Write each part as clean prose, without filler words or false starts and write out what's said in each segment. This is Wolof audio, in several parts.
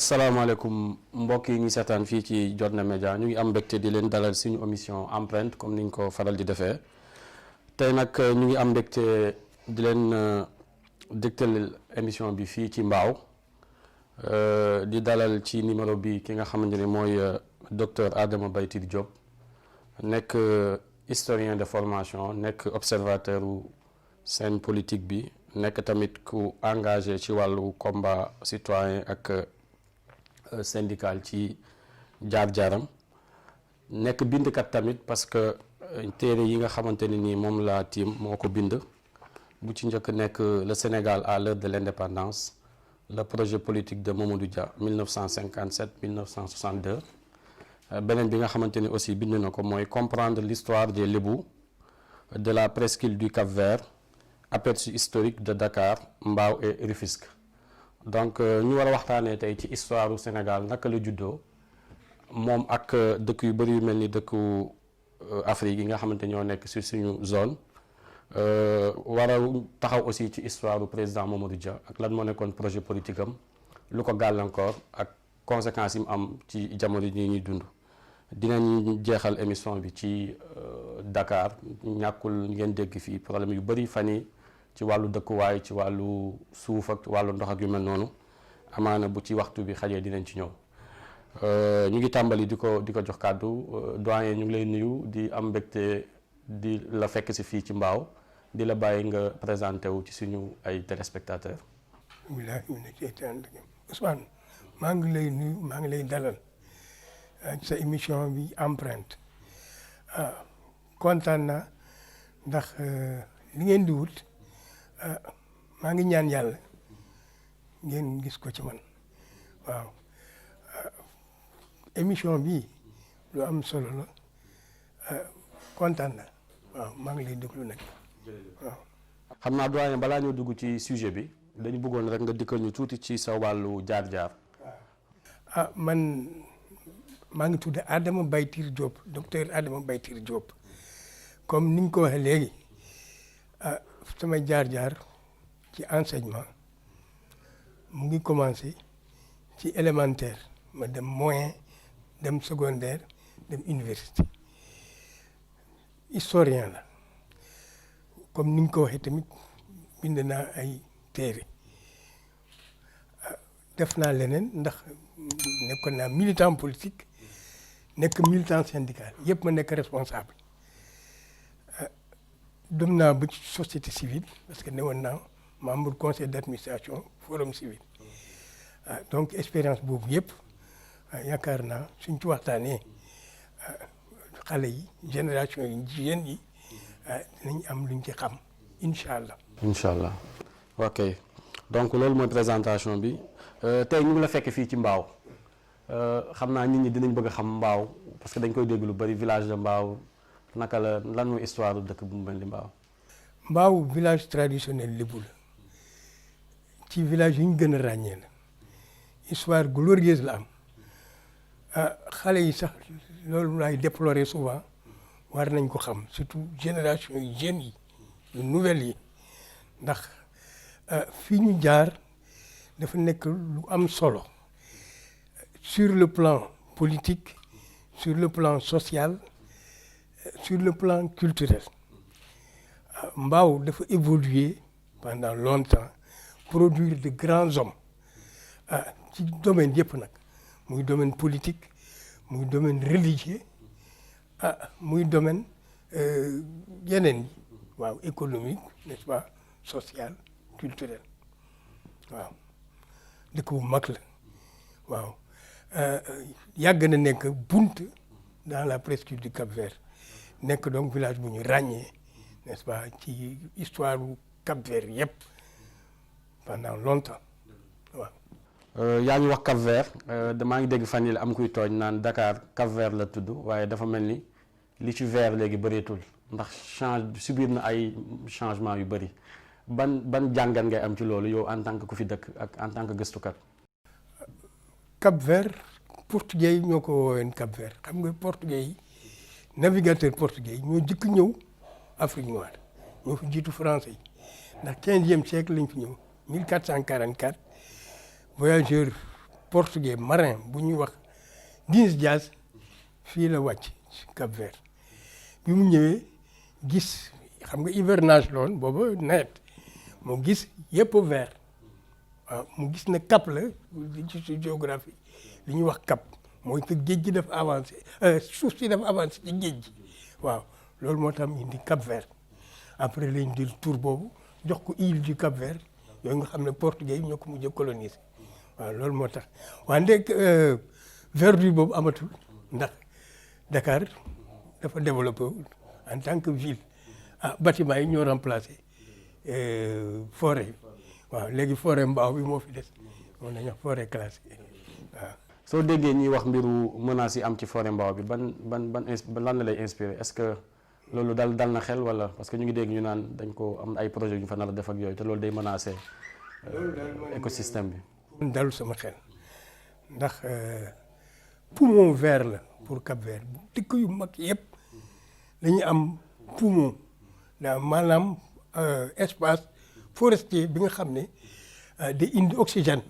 asalaamaaleykum mbokk yi ñu seetaan fii ci Jotna Média ñu ngi am mbégte di leen dalal suñu émission empreinte comme niñ ko faral di defee tey nag ñu ngi am mbégte di leen dégtal émission bi fii ci Mbao di dalal ci numéro bi ki nga xamante ne mooy docteur Adama Baytir Diop nekk historien de formation nekk observateur u scène politique bi nekk tamit ku engagé ci wàllu combat citoyen ak syndical ci jaar-jaaram nekk bindkat tamit parce que téere yi nga xamante ne nii moom laa tiim moo ko bind bu ci njëkk nekk le Sénégal à l'heure de l'indépendance le projet politique de Mamadou Dia 1957-1962 beneen bi nga xamante ni aussi bind na ko mooy comprendre l'histoire des Lébou de la presqu'île du Cap-Vert aperçu historique de Dakar Mbao et Rufisque donc ñu war a waxtaanee tey ci histoire du Sénégal naka la juddoo moom ak dëkk yu bëri yu mel ni dëkku Afrique yi nga xamante ñoo nekk ci suñu zone war a taxaw aussi ci histoire du président Mamadou Dia ak lan moo nekkoon projet politique am lu ko gàllankoor ak conséquences yi mu am ci jamono yi ñuy dund dinañ jeexal émission bi ci Dakar ñàkkul ngeen dégg fii problème yu bëri fan yi ci wàllu dëkkuwaay ci wàllu suuf ak wàllu ndox ak yu mel noonu amaana bu ci waxtu bi xajee dinañ ci ñëw ñu ngi tàmbali di ko jox kàddu doyen ñu ngi lay nuyu di am mbégte di la fekk si fii ci Mbao di la bàyyi nga présenté wu ci suñu ay téléspectateurs. Ousmane maa ngi lay nuyu maa ngi lay dalal sa émission bi empreinte kontaan na ndax li ngeen di wut maa ngi ñaan yàlla ngeen gis ko ci man waaw émission bi lu am solo la kontaan na waaw maa ngi lay déglu nag waaw. xam naa doyen balaa ñoo dugg ci sujet bi dañu bëggoon rek nga dikkal ñu tuuti ci sa wàllu jaar-jaar. man maa ngi tudd Adama Baytir Diop docteur Adama Baytir Diop comme ni ñu ko waxee léegi sama jaar-jaar ci enseignement mu ngi commencé ci élémentaire ma dem moyen dem secondaire dem université historien la comme ni ñu ko waxee tamit bind naa ay téere def naa leneen ndax nekkoon naa militant politique nekk militant syndical yëpp ma nekk responsable dem naa ba ci société civile parce que newoon naa membre conseil d'administration forum civil donc expérience boobu yëpp yaakaar naa suñ ci waxtaanee xale yi génération yi jigéen yi dinañ am luñ ci xam incha allah. incha allah ok donc loolu mooy présentation bi tey ñu ngi la fekk fii ci Mbao xam naa nit ñi dinañ bëgg a xam Mbao parce que dañ koy dégg lu bari village de Mbao naka la lan mooy histoire dëkk bu mu mel ni Mbao. Mbao village traditionnel lébu la ci village yi ñu gën a ràññee la histoire glorieuse la am xale yi sax loolu laay déplorer souvent war nañ ko xam surtout génération yi jeunes yi yu nouvelles yi ndax fii ñu jaar dafa nekk lu am solo sur le plan politique sur le plan social sur le plan culturel Mbao dafa évoluer pendant longtemps produire de grands hommes ci domaine yëpp nag muy domaine politique muy domaine religieux muy domaine yeneen yi waaw économique n'est-ce pas social culturel waaw dëkk bu mag la waaw yàgg na nekk bunt dans la presqu'île du Cap-Vert nekk donc village bu ñu ràññee n'est-ce pas ci histoire bu Cap-Vert yëpp pendant longtemps waaw. yaa ngi wax Cap-Vert damaa ngi dégg fan yii am kuy tooñ naan Dakar Cap-Vert la tudd waaye dafa mel ni li ci vert léegi bëreetul ndax subir na ay changement yu bëri ban jàngat ngay am ci loolu yow en tant que ku fi dëkk ak en tant que gëstukat. Cap-Vert portugais yi ñoo ko wooween Cap-Vert xam nga portugais yi navigateur portugais yi ñoo jëkk ñëw Afrique noire ñoo fi jiitu français yi ndax 15e siècle lañ fi ñëw 1444 voyageur portugais marin bu ñuy wax Dinis Dias fii la wàcc ci Cap-Vert bi mu ñëwee gis xam nga hivernage la woon booba nawet mu gis yëpp vert waaw mu gis ne cap la ci géographie li ñuy wax cap mooy que géej gi dafa avancé suuf si dafa avancé ci géej gi waaw loolu moo tax mu indi Cap-Vert après lañ jël tur boobu jox ko île du Cap-Vert yooyu nga xam ne portugais yi ñoo ko mujj a coloniser waaw loolu moo tax wante verdure boobu amatul ndax Dakar dafa développé en tant que ville bâtiment yi ñoo remplacé forêt waaw léegi forêt mbaaw bi moo fi des moom la ñuy wax forêt classée waaw. soo déggee ñuy wax mbiru menaces yi am ci forêt mbaaw bi ban lan la lay inspiré est-ce que loolu dal na xel wala parce que ñu ngi dégg ñu naan dañ ko am ay projets yu ñu fa nar a def ak yooyu te loolu day menacé écosystème bi. dalul sama xel ndax poumon vert la pour Cap-Vert dëkk yu mag yëpp dañuy am poumon maanaam espace forestier bi nga xam ne day indi oxygène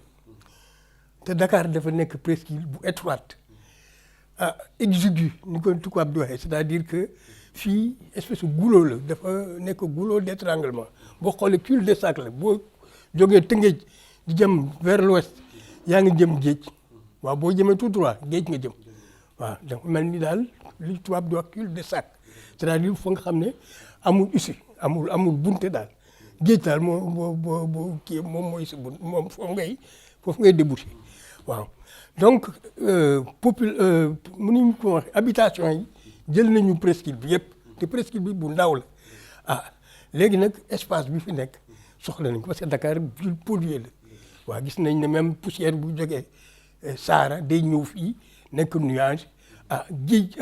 te Dakar dafa nekk presqu'île bu étroite exigu ni ko tubaab di waxee c'est-à-dire que fii espèce goulot la dafa nekk goulot d'étranglement boo xoolee cul-de-sac la boo jógee Tëngéej di jëm vers l'ouest yaa ngi jëm géej waaw boo jëmee tout droit géej nga jëm waaw dafa mel ni daal li tubaab di wax cul-de-sac c'est-à-dire fa nga xam ne amul issue amul bunte daal géej daal moo kii moom mooy si bunt moom foofu ngay débouché waaw donc mënuñu ko wax habitation yi jël nañu presqu'île bi yëpp te presqu'île bi bu ndaw la léegi nag espace bi fi nekk soxla nañ ko parce que Dakar ville polluée la waaw gis nañ ne même poussière bu jógee Sahara day ñëw fii nekk nuage géej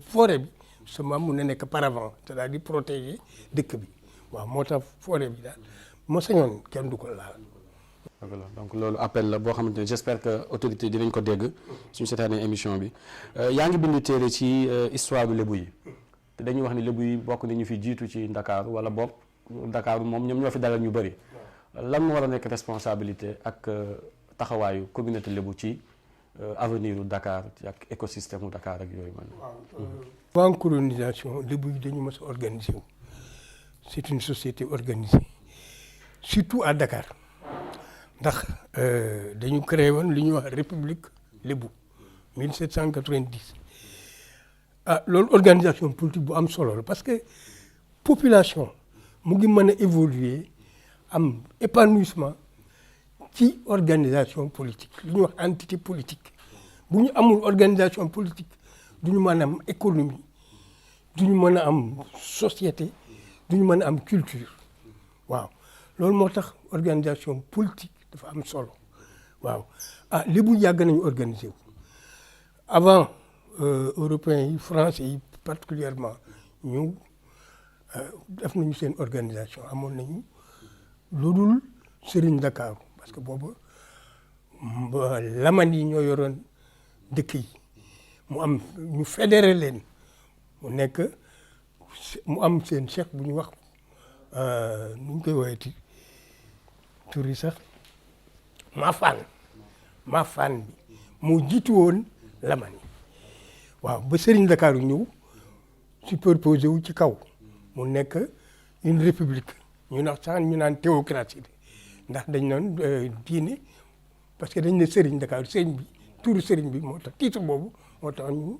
forêt bi seulement mun na nekk paravent c'est-à-dire protéger dëkk bi waaw moo tax forêt bi daal moo sañoon kenn du ko laal. donc loolu appel la boo xamante ne j'espère que autorité dinañ ko dégg suñu seetaanee émission bi yaa ngi bind téere ci histoire du lébu yi te dañuy wax ni lébu yi bokk nañu fi jiitu ci Dakar wala bokk Dakar moom ñoom ñoo fi dalal ñu bëri lan moo war a nekk responsabilité ak taxawaayu communauté lébu ci avenir u Dakar ak écosystème u Dakar ak yooyu man. waaw avant colonisation lébu yi dañu mës a organiser wu c'est une société organisée surtout à Dakar. ndax dañu créé woon li ñuy wax république lébu 1790 loolu organisation politique bu am solo la parce que population mu ngi mën a évoluer am épanouissement ci organisation politique li ñuy wax entité politique bu ñu amul organisation politique du ñu mën a am économie du ñu mën a am société du ñu mën a am culture waaw loolu moo tax organisation politique dafa am solo waaw lébu yàgg nañu organiser wu avant européens yi français yi particulièrement ñu def nañu seen organisation amoon nañu lu dul Serigne Dakar parce que boobu laman yi ñoo yoroon dëkk yi mu am ñu fédéré leen mu am seen chef bu ñu wax nu ñu koy woowee tur yi sax Mafaan bi moo jiitu woon laman yi waaw ba Serigne Dakar ñëw superposé wu ci kaw mu nekk une république ñu naan théocratie ndax dañ noon diine parce que dañ ne Serigne Dakar Serigne bi turu Serigne bi moo tax titre boobu moo tax ñu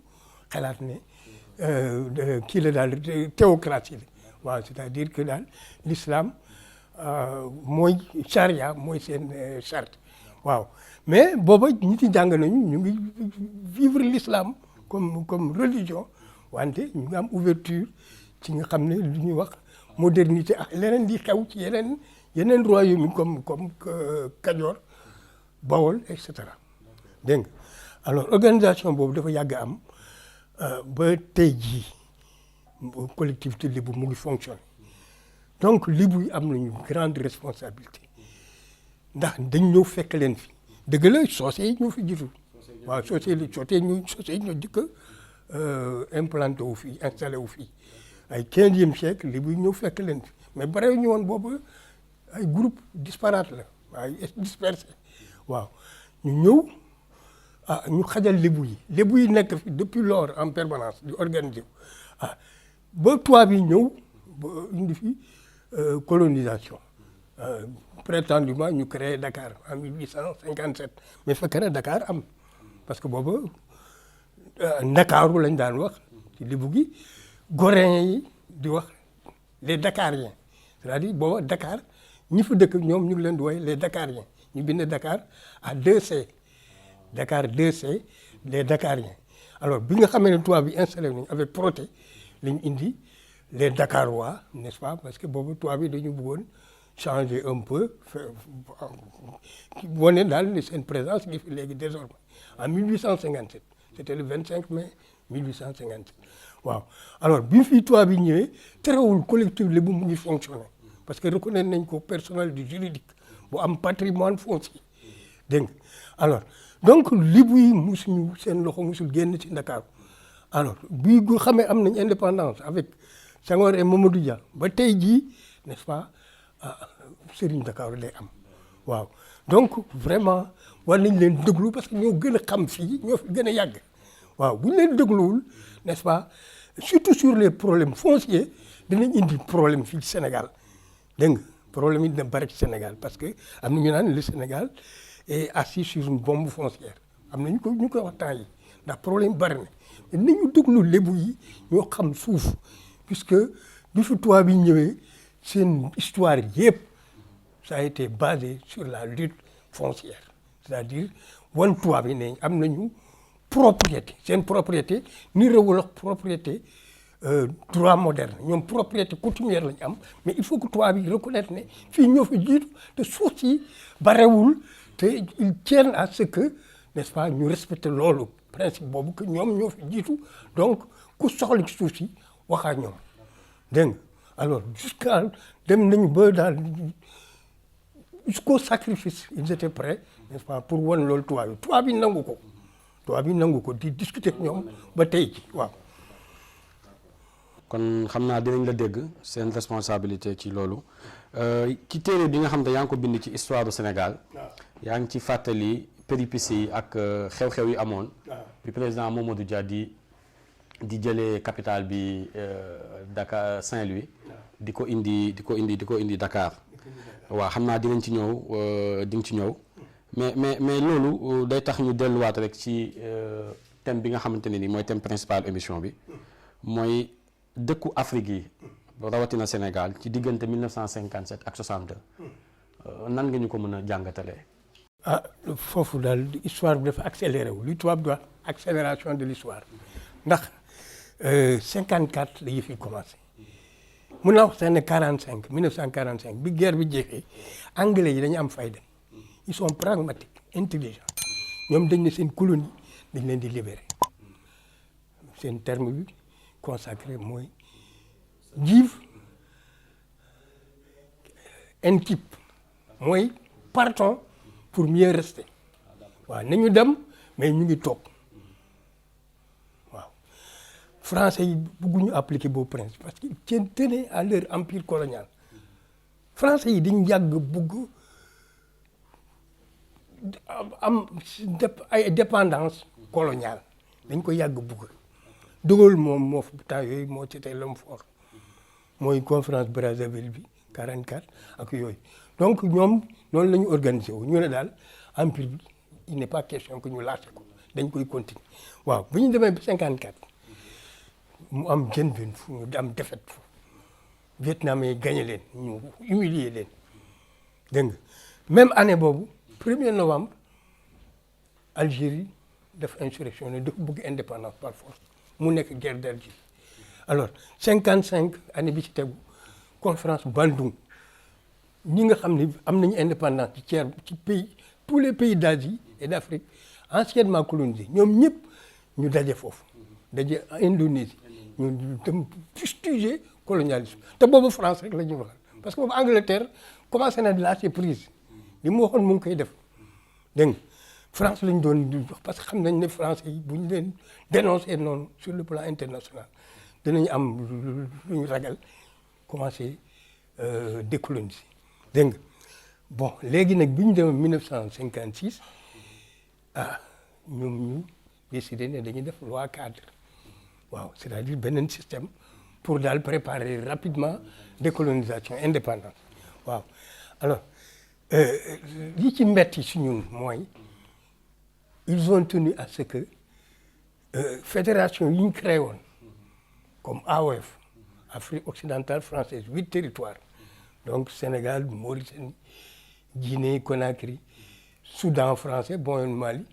xalaat ne kii la daal théocratie la waaw c'est-à-dire que daal l'islam mooy charia mooy seen charte waaw mais booba ñi ci jàng nañu ñu ngi vivre l'islam comme religion wante ñu ngi am ouverture ci nga xam ne lu ñuy wax modernité ak leneen di xew ci yeneen royaume yi comme Kajoor Bawol et cetera dégg nga alors organisation boobu dafa yàgg am ba tey jii collectivité lébu mu ngi fonctionner donc lébu yi am nañu grande responsabilité ndax dañ ñëw fekk leen fi dëgg la soose yi ñoo fi jiitu waaw soose yi ñoo jëkk implanté wu fii installé wu fii ay 15e siècle lébu yi ñëw fekk leen fi mais bare ñu woon boobu ay groupe disparate la ay dispersé waaw ñu ñëw ñu xajal lébu yi nekk fi depuis lors en permanence di organiser ba tubaab yi ñëw ba indi fi colonisation prétendument ñu créé Dakar en 1857 mais fekk na Dakar am parce que booba Ndakaaru lañ daan wax ci lébu gi goréen yi di wax les Dakariens c'est-à-dire booba Dakar ñi fa dëkk ñoom ñu ngi leen di woy les Dakariens ñu bind Dakar à 2C Dakar 2C les Dakariens alors bi nga xamee ne tubaab bi installé nañu avec Protet lañu indi les Dakarois n'est-ce pas parce que boobu tubaab bi dañu bëggoon changer un peu wane daal seen présence gi fi léegi désormais en 1857 c'était le 25 mai 1857 waaw alors bi fi tubaab bi ñëwee terewul collectif lébu mu ngi fonctionner parce que reconnaître nañ ko personnel du juridique bu am patrimoine foncier dégg nga alors donc lébu yi musuñu seen loxo musul génn ci Ndakaaru alors bii nga xamee am nañ indépendance avec Senghor et Mamadou Dia ba tey jii n'est-ce pas Serigne Ndakaaru lay am waaw donc vraiment war nañ leen déglu parce que ñoo gën a xam fii ñoo fi gën a yàgg waaw bu ñu leen dégluwul n'est-ce pas surtout sur les problèmes fonciers dinañ indi problème fii ci Sénégal dégg nga problème yi dina bari ci Sénégal parce que am na ñu naan le Sénégal est assis sur une bombe foncière am na ñu koy wax temps yi ndax problème bari na mais nañu déglu lébu yi ñoo xam suuf puisque bi fi tubaab yi ñëwee seen histoire yëpp ça a été basé sur la lutte foncière c'est-à-dire wan tubaab yi ne am nañu propriété seen propriété ni réewul ak propriété droit moderne ñoom propriété coutumière lañu am mais il faut que tubaab yi reconnaître ne fii ñoo fi jiitu te suuf si barewul te ils tiennent à ce que n'est-ce pas ñu respecter loolu principe boobu que ñoom ñoo fi jiitu donc ku soxla ci suuf si waxaa ñoom dégg nga alors jusqu'à dem nañu ba daal jusqu'au sacrifice ils étaient prêts n'est-ce pas pour wan loolu tubaab yi nangu ko di discuter ak ñoom ba tey ci waaw. kon xam naa dinañ la dégg seen responsabilité ci loolu ci téere bi nga xam ne yaa ngi ko bind ci histoire du Sénégal yaa ngi ci fàttali péripéties yi ak xew-xew yi amoon bi président Mamadou Dia di jëlee capitale bi Dakar Saint-Louis di ko indi Dakar waaw xam naa dinañ ci ñëw di nga ci ñëw mais loolu day tax ñu delluwaat rek ci thème bi nga xamante ne ni mooy thème principal émission bi mooy dëkku Afrique yi rawatina Sénégal ci diggante 1957 ak 62 nan nga ñu ko mën a jàngatalee. foofu daal histoire bi dafa accéléré wu li tubaab di wax accélération de l'histoire ndax 54 la yëf yi commencé mun naa wax sax ne 1945 bi guerre bi jeexee anglais yi dañu am fayda ils sont pragmatiques intelligents ñoom dañ ne seen colonie dañ leen di libérer seen terme bi consacré mooy give and keep mooy partons pour mieux rester waaw nañu dem mais ñu ngi toog waaw français yi bëgguñu appliquer boobu principe parce qu'ils tenaient à leur empire colonial français yi dañu yàgg bëgg am ay dépendance coloniale dañ ko yàgg bëgg De Gaulle moom moo fi temps yooyu moo ci tey l'homme fort mooy conférence Brazzaville bi 44 ak yooyu donc ñoom noonu la ñu organisé wu ñu ne daal empire bi il n'est pas question que ñu lâché ko dañ koy continuer waaw bu ñu demee ba 54 mu am Dien Bien Phu ñu am défaite fu Vietnam yi gagné leen ñu humilier leen dégg nga même année boobu 1er novembre Algérie def insurrection ne dafa bëgg indépendance par force mu nekk guerre d'Algérie alors 55 année bi ci tegu conférence Bandung ñi nga xam ne am nañu indépendance ci pays tous les pays d'Asie et d'Afrique anciennement colonisés ñoom ñëpp ñu daje foofu daje Indonésie ñu dem fustiger colonialisme te boobu France rek la ñuy waxal parce que boobu Angleterre commencé na di lâcher prise li mu waxoon mu ngi koy def dégg nga France lañ doon di wax parce que xam nañ ne français yi bu ñu leen dénoncer noonu sur le plan international dinañ am lu ñu ragal commencé décoloniser dégg nga bon léegi nag bi ñu demee 1956 ñoom ñu décidé ne dañuy def loi cadre waaw c'est-à-dire beneen système pour daal préparer rapidement décolonisation indépendance waaw alors li ci metti si ñun mooy ils ont tenu à ce que fédération yi ñu créé woon comme AOF Afrique occidentale française 8 territoires donc Sénégal Mauritanie Guinée Conakry Soudan français bon Mali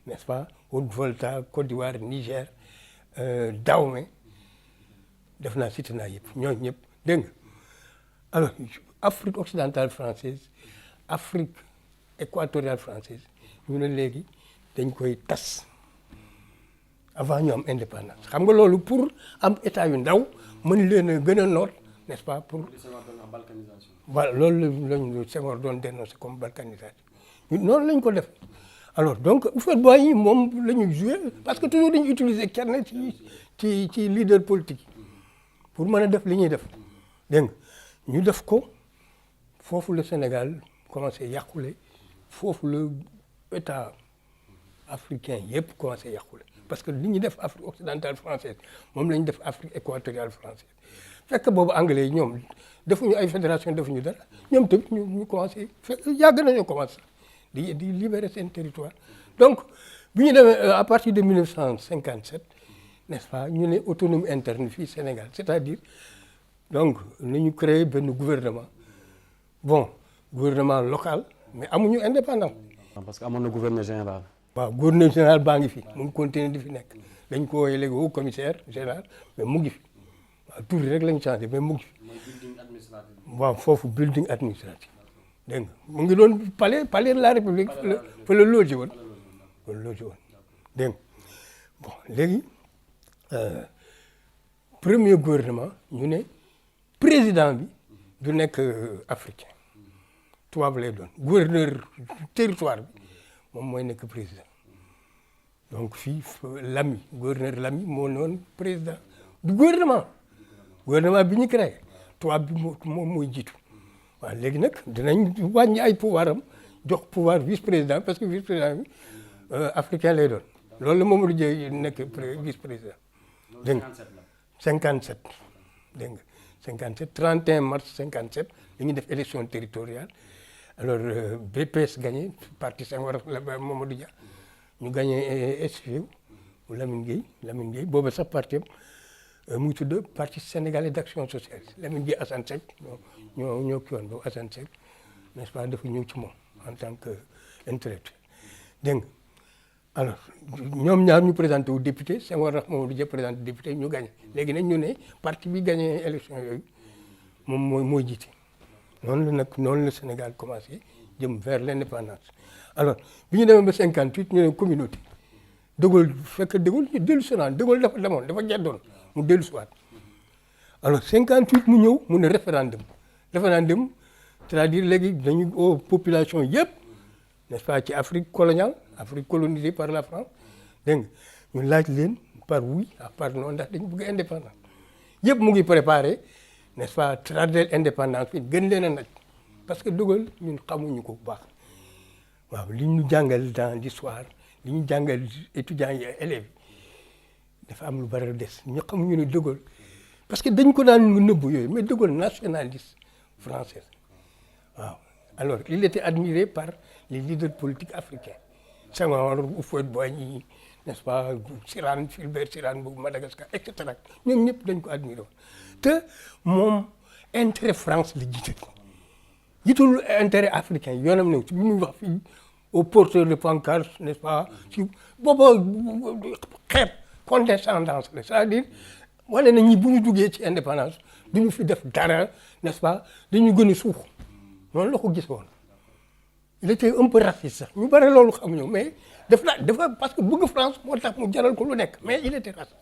n'est-ce pas Haute-Volta Côte d'Ivoire Niger Dahomey def naa cité naa yëpp ñooñu ñëpp dégg nga alors Afrique occidentale française Afrique équatoriale française ñu ne léegi dañ koy tas avant ñu am indépendance xam nga loolu pour am état yu ndaw mën leen a gën a noot n'est-ce pas pour voilà loolu lañu Senghor doon dénoncé comme balkanisation noonu lañ ko def alors donc Houphouët-Boigny yi moom la ñu joué parce que toujours dañu utiliser kenn ci leader politique pour mën a def li ñuy def dégg nga ñu def ko foofu le Sénégal commencé yàqule foofu le état africain yëpp commencé yàqule parce que li ñuy def Afrique occidentale française moom la ñu def Afrique équatoriale française fekk boobu anglais yi ñoom defuñu ay fédération defuñu dara ñoom tamit ñu commencé fekk yàgg nañoo commencé di libérer seen territoire donc bi ñu demee à partir de 1957 n'est-ce pas ñu ne autonomie interne fii Sénégal c'est-à-dire donc nañu créer benn gouvernement bon gouvernement local mais amuñu indépendance. parce que amoon na gouverneur général. waaw gouverneur général baa ngi fi mu ngi continuer di fi nekk dañ ko woowee léegi haut commissaire général mais mu ngi fi waaw tur rek lañ changé mais mu ngi fi. mooy building administratif. waaw foofu building administratif dégg nga mu ngi doon palais de la république fa la logé woon dégg nga bon léegi premier gouvernement ñu ne président bi du nekk africain tubaab lay doon gouverneur territoire bi moom mooy nekk président donc fii Lamy gouverneur Lamy moo noon président du gouvernement bi ñu créé tubaab bi moom mooy jiitu waaw léegi nag dinañ wàññi ay pouvoir am jox pouvoir vice président parce que vice président bi africain lay doon loolu la Mamadou Dia nekk vice président dégg nga 57 dégg nga 57 31 mars 57 dañuy def élection territoriale alors BPS gagné parti Senghor la Mamadou Dia ñu gagné SFIO Lamine Gueye booba sax parti am mu ngi tudd parti sénégalais d'action sociale Lamine Gueye Assane Seck ñoo kii woon boobu Assane Seck n'est-ce pas dafa ñëw ci moom en tant que intellectuel dégg nga alors ñoom ñaar ñu présenté wu député Senghor rax Mamadou Dia présenté député ñu gagné léegi nag ñu ne parti bi gagné élection yooyu moom mooy jiite noonu la Sénégal commencé jëm vers l'indépendance alors bi ñu demee ba 58 ñu ne communauté De Gaulle fekk De Gaulle ñu dellu si naan De Gaulle dafa demoon dafa geddoon mu dellu si waat alors 58 mu ñëw mu ne référendum c'est-à-dire léegi dañu aux population yëpp n'est-ce pas ci Afrique coloniale Afrique colonisée par la France dégg nga ñu laaj leen par oui ak par non ndax dañu bëgg indépendance yëpp mu ngi préparé n'est-ce pas traduire indépendance bi gën leen a nag parce que De Gaulle ñun xamuñu ko bu baax waaw li ñu jàngal dans l'histoire li ñu jàngal étudiants yi élèves yi dafa am lu bari des ñu xamuñu ne De Gaulle parce que dañ ko daan nëbbu yooyu mais De Gaulle nationaliste français waaw alors il était admiré par les leaders politiques africains Senghor Houphouët-Boigny n'est-ce pas Sirane Fulbert Sirane bu Madagascar et cetera ñoom ñëpp dañ ko admiré woon te moom intérêt France la jiitul intérêt africain yoonam ne ci bi muy wax fii au porteur de pancarte n'est-ce pas ci booba xeeb condescendance la c'est-à-dire wane na ñi bu ñu duggee ci indépendance duñu fi def dara n'est-ce pas dañu gën a suux noonu la ko gis woon il était un peu raciste sax ñu bare loolu xamuñu mais dafa parce que bëgg France moo tax mu jaral ko lu nekk mais il était raciste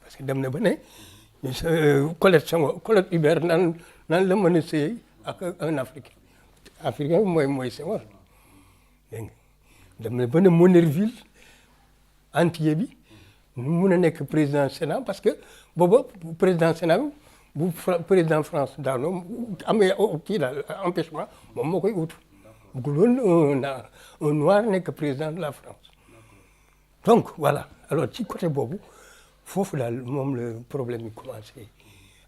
parce que dem na ba ne Colette Hubert naan la mën a sëy ak un africain mooy Senghor dégg nga dem na ba ne Monnerville Antillais bi mu mun a nekk président Sénat parce que booba président Sénat bu président France daanoo amee kii daal empêchement moom moo koy ut bëggul woon un noir nekk président de la France. Donc voilà alors ci côté boobu foofu daal moom le problème yi commencé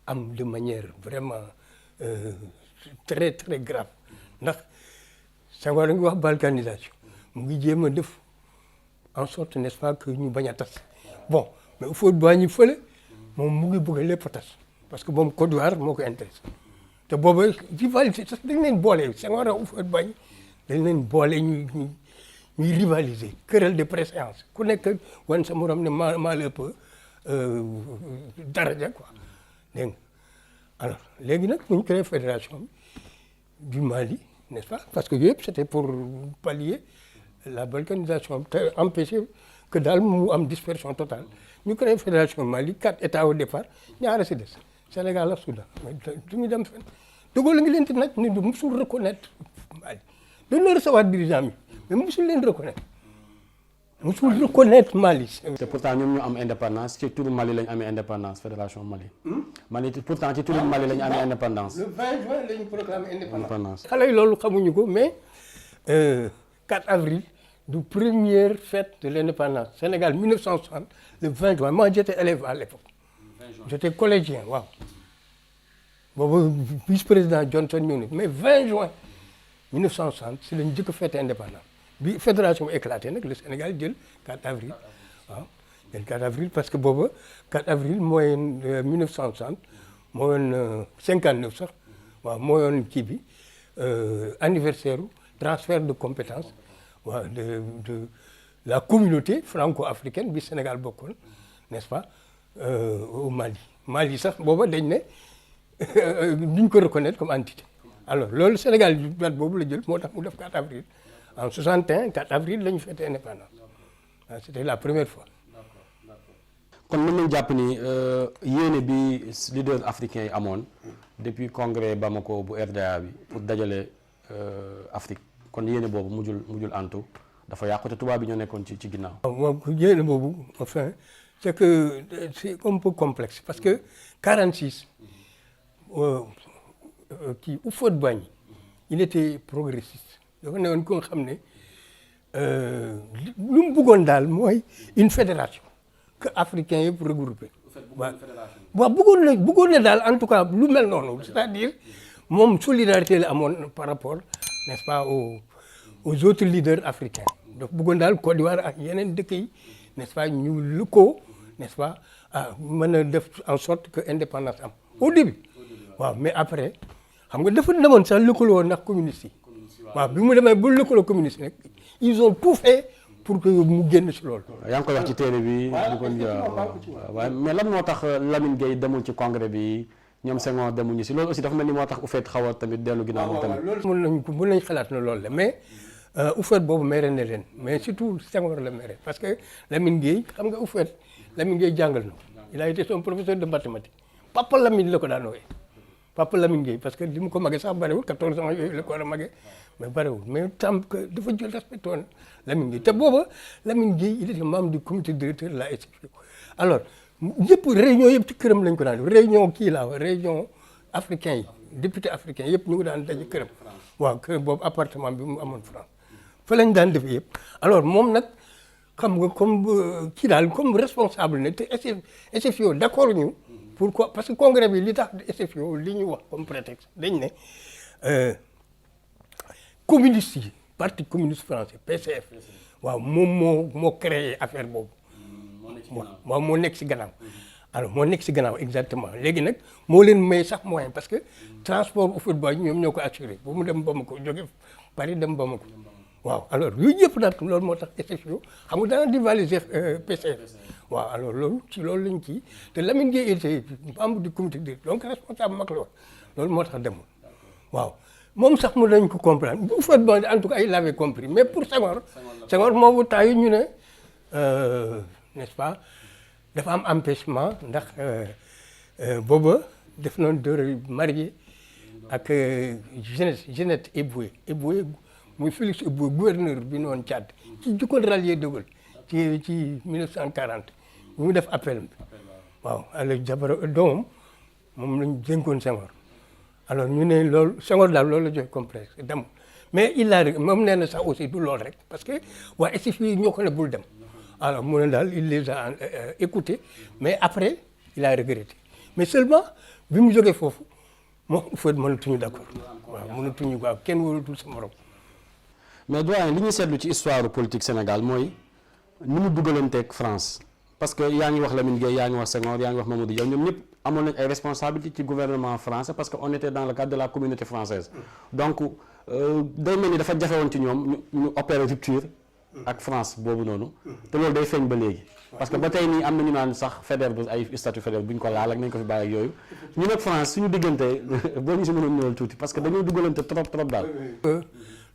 am de manière vraiment très très grave ndax Senghor a ngi wax balkanisation mu ngi jéem a def en sorte n'est-ce pas que ñu bañ a tas bon mais Houphouët-Boigny fële moom mu ngi bëgg a lépp a tas parce que moom Côte d'Ivoire moo ko intéressé te booba rivalité sax dañ leen boole Senghor ak Houphouët-Boigny dañ leen boole ñuy rivaliser querelle de préséance ku nekk wan sa morom ne maa la ëpp daraja quoi dégg nga alors léegi nag ñu créé fédération du Mali n'est-ce pas parce que yëpp c'était pour pallier la balkanisation te empêcher que daal mu am dispersion totale ñu créé fédération Mali 4 états au départ ñaara si des Sénégal ak Soudan mais du ñu dem fenn De Gaulle ngi leen di nag ne du musul reconnaître Mali dañ la recevoir dirigeant mi mais musul leen reconnaître musul reconnaître Mali. te pourtant ñoom ñu am indépendance ci turu Mali lañ amee indépendance fédération Mali. Mali pourtant ci turu Mali lañ amee indépendance. Le 20 juin lañu proclamé indépendance. xale yi loolu xamuñu ko mais 4 avril du première fête de l'indépendance Sénégal 1960 le 20 juin moi j'étais élève à l'époque. J'étais collégien waaw. boobu vice-président Johnson ñëw na mais 20 juin 1960 si lañu jëkk fête indépendance bi fédération bi éclaté nag le Sénégal jël 4 avril waaw jël 4 avril parce que booba 4 avril mooy 1960 moo yoon 59 sax waaw moo yoon kii bi anniversaire transfert de compétence waaw de la communauté franco-africaine bi Sénégal bokkoon n'est-ce pas au Mali sax booba dañ ne duñ ko reconnaître comme entité alors loolu Sénégal date boobu la jël moo tax mu def 4 avril en 61 4 avril la ñu fêté indépendance waaw c'était la première fois. kon mën nañu jàpp ni yéene bi leader africain yi amoon depuis congrès Bamako bu RDA bi pour dajale Afrique kon yéene boobu mujjul antu dafa yàqu te tubaab bi ñoo nekkoon ci ginnaaw. waaw moom yéene boobu enfin c'est que c'est un peu complexe parce que 46 kii Houphouët-Boigny il était progressiste dafa ne woon ko nga xam ne lu mu bëggoon daal mooy une fédération que africain yëpp regroupé waaw bëggoon na daal en tout cas lu mel noonu c'est-à-dire moom solidarité la amoon par rapport n'est-ce pas aux autres leaders africains donc bëggoon daal Côte d'Ivoire ak yeneen dëkk yi n'est-ce pas ñu lëkkoo n'est-ce pas mën a def en sorte que indépendance am au début waaw mais après xam nga dafa demoon sax lëkkaloo ndax communiste yi waaw bi mu demee ba lëkkaloo communiste nag ils ont tout fait pour que mu génn si loolu. yaa ngi koy wax ci téere bi. waaw mais lan moo tax Lamine Gueye demul ci congrès bi ñoom Senghor demuñu si loolu aussi dafa mel ni moo tax Houphouët xaw a tamit dellu ginnaaw moom tamit. loolu mën nañ xalaat na loolu la mais Houphouët boobu mere na leen mais surtout Senghor la mere parce que Lamine Gueye xam nga Houphouët Lamine Gueye jàngal na il a été son professeur de mathématiques Papa Lamine la ko daan wooye Papa Lamine Gueye parce que li mu ko magee sax bariwul 14 ans yooyu la ko war a magee mais bariwul mais tam que dafa jël respecté woon Lamine Gueye te booba Lamine Gueye il était membre du comité directeur de la SFIO alors yëpp réunion yëpp ci këram lañ ko daan réunion kii la réunion africain yi député africain yëpp ñu ngi daan daje këram waaw kër boobu appartement bi mu amoon France fa lañ daan def yëpp alors moom nag xam nga comme kii daal comme responsable ne te SFIO d'accord ñu pourquoi parce que congrès bi li tax SFIO li ñu wax comme prétexte dañ ne communiste yi parti communiste français PCF waaw moom moo créé affaire boobu waaw moo nekk si gannaaw alors moo nekk si gannaaw exactement léegi nag moo leen may sax moyen parce que transport Houphouët-Boigny ñoom ñoo ko assuré ba mu dem Bamako jóge Paris dem Bamako waaw alors yooyu yëpp nag loolu moo tax SFIO xam nga dana rivaliser PCF waaw alors loolu ci loolu lañ kii te Lamine Gueye était membre du comité directeur donc responsable mag la woon loolu moo tax demul waaw moom sax mu dañ ko comprendre bu Houphouët-Boigny en tout cas il avait compris mais pour Senghor moomu taayu ñu ne n'est-ce pas dafa am empêchement ndax booba def noonu de marié ak Jeannette Eboué muy Félix Eboué gouverneur bi noonu Tchad ci jukkoon rallier de Gaulle ci 1940 bi mu def appel bi waaw alors jabara doomam moom lañ dénkoon Senghor alors ñu ne loolu Senghor daal loolu la joxe complexe dem mais il a moom nee na sax aussi du lool rek parce que waa SFI ñoo ko ne bul dem alors mu ne daal il les a écoutés mais après il a regretté mais seulement bi mu jógee foofu moom Houphouët mënatuñu d'accord waaw mënatuñu waaw kenn wóolatul sa morom. mais doyen li ñu seetlu ci histoire politique Sénégal mooy ni mu dugalanteeg France parce que yaa ngi wax Lamine Gueye yaa ngi wax Senghor yaa ngi wax Mamadou Dia ñoom ñëpp amoon nañ ay responsabilités ci gouvernement français parce que on était dans le cadre de la communauté française donc day mel ni dafa jafe woon ci ñoom ñu opérer rupture ak France boobu noonu te loolu day feeñ ba léegi parce que ba tey nii am na ñu naan sax Faidherbe bu ay statut Faidherbe bu ñu ko laal ak nañ ko fi bàyyi ak yooyu ñu nag France suñu diggante boo ñu si mënoon ñëwal tuuti parce que dañoo dugalante trop daal.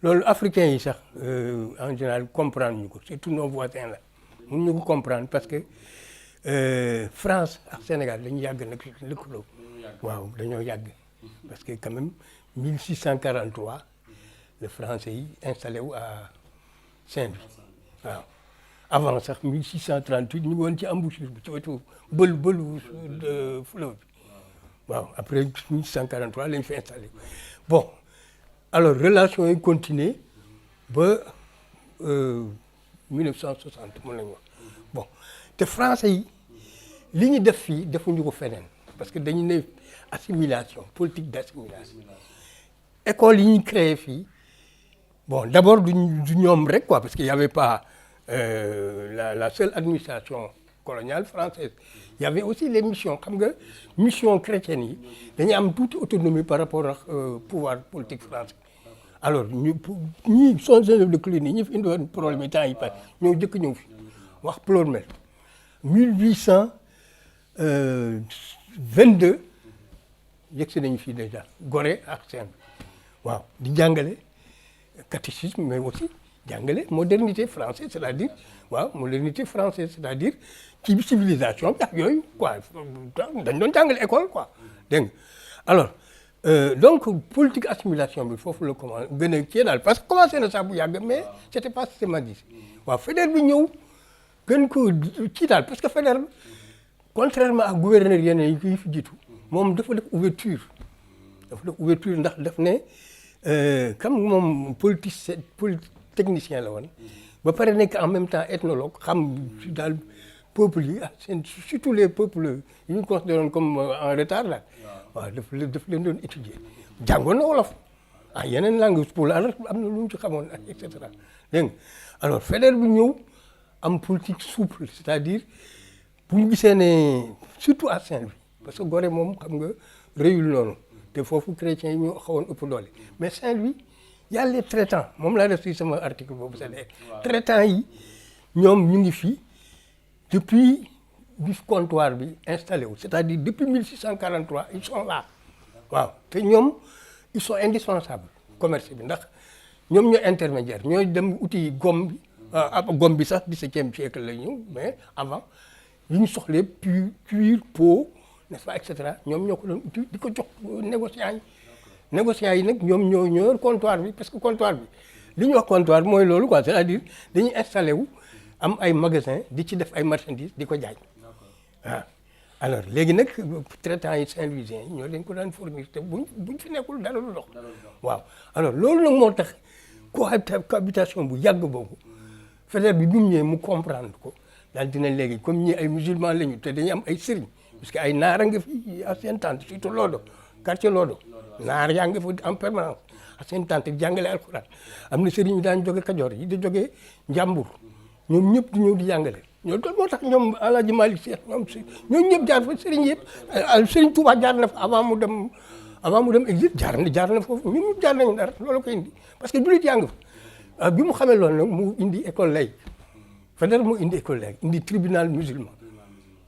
loolu africains yi sax en général comprendre ñu ko surtout nos voisins là mun ñu ko comprendre parce que France ak Sénégal dañu yàgg nag lëkkaloo waaw dañoo yàgg parce que quand même 1643 le français yi installé wu à Saint-Louis waaw avant sax 1638 ñu ngi woon ci embouchure bi ci wetu bëlu fleuve bi waaw après 1643 lañ fi installé bon alors relations yi continué ba 1960 mën nañu wax bon te français yi li ñu def fii defuñu ko feneen parce que dañu ne assimilation politique d'assimilation école yi ñu créé fii bon d'abord du ñoom rek quoi parce que y avait pas la seule administration coloniale française il y avait aussi les missions xam nga mission chrétienne yi dañuy am tuuti autonomie par rapport ak pouvoir politique français alors ñii son Joseph de Coligny ñi fi indi woon problème yi temps yi pas ñoo jëkk ñëw fi wax Ploermel 1822 yegg si nañu fii déjà Gorée ak Saint-Louis waaw di jàngale catéchisme mais aussi jàngale modernité française c'est-à-dire waaw modernité française c'est-à-dire ci civilisation bi ak yooyu quoi dañ doon jàngale école quoi dégg nga alors donc politique assimilation bi foofu la commencé gën a kii daal parce que commencé na sax bu yàgg mais c'était pas systématisé waaw Faidherbe bi ñëw gën ko kii daal parce que Faidherbe contrairement ak gouverneur yeneen yi fi jiitu moom dafa def ouverture ndax daf ne comme moom polytechnicien la woon ba pare nekk en même temps ethnologue xam daal peuples yi ah surtout les peuples yi ñu considéré comme en retard là waaw daf leen doon étudier jàngoon na wolof ah yeneen langue pulaar am na lu mu ci xamoon ak et cetera dégg nga alors Faidherbe bi ñëw am politique souple c'est-à-dire bu ñu gisee ne surtout à Saint-Louis parce que Gorée moom xam nga réyul noonu te foofu chrétiens yi ñu xawoon ëpp doole mais Saint-Louis y a les traitants moom laa def si sama article boobu c'est traitants yi ñoom ñu ngi fii depuis bi comptoir bi installé wu c'est-à-dire depuis 1643 ils sont là waaw te ñoom ils sont indispensables commerce bi ndax ñoom ñoo intermédiaire ñooy dem uti gomme bi gomme bi sax 17e siècle la ñëw mais avant yi ñu soxlee cuir peau n'est-ce pas et cetera ñoom ñoo ko doon uti di ko jox négociants yi nag ñoom ñoo yor comptoir bi parce que comptoir bi li ñuy wax comptoir mooy loolu quoi c'est-à-dire dañuy installé wu am ay magasin di ci def ay marchandises di ko jaay waaw alors léegi nag traitants yi Saint-Louisiens yi ñoo leen ko daan fournir te buñ fi nekkul dara lu dox waaw alors loolu nag moo tax cohabitation bu yàgg boobu Faidherbe bi mu ñëwee mu comprendre ko daal dina léegi comme ñi ay musulmans lañu te dañuy am ay sëriñ parce que ay naara nga fi à seen tante surtout Lodo quartier Lodo naar yaa nga fa en permanence à seen tante di jàngale alxuraan am na sëriñ yi daan jóge Kajoor yi di jóge Njàmbur ñoom ñëpp di ñëw di jàngale ñoo doon moo tax ñoom Alaaji Malick Sy ñoom ñëpp jaar fa sëriñ yëpp sëriñ Touba jaar na fa avant mu dem exil jaar na foofu ñun ñëpp jaar nañu dara loolu ko indi parce que jullit yaa nga fa bi mu xamee loolu nag mu indi école laïque Faidherbe mu indi école laïque indi tribunal musulman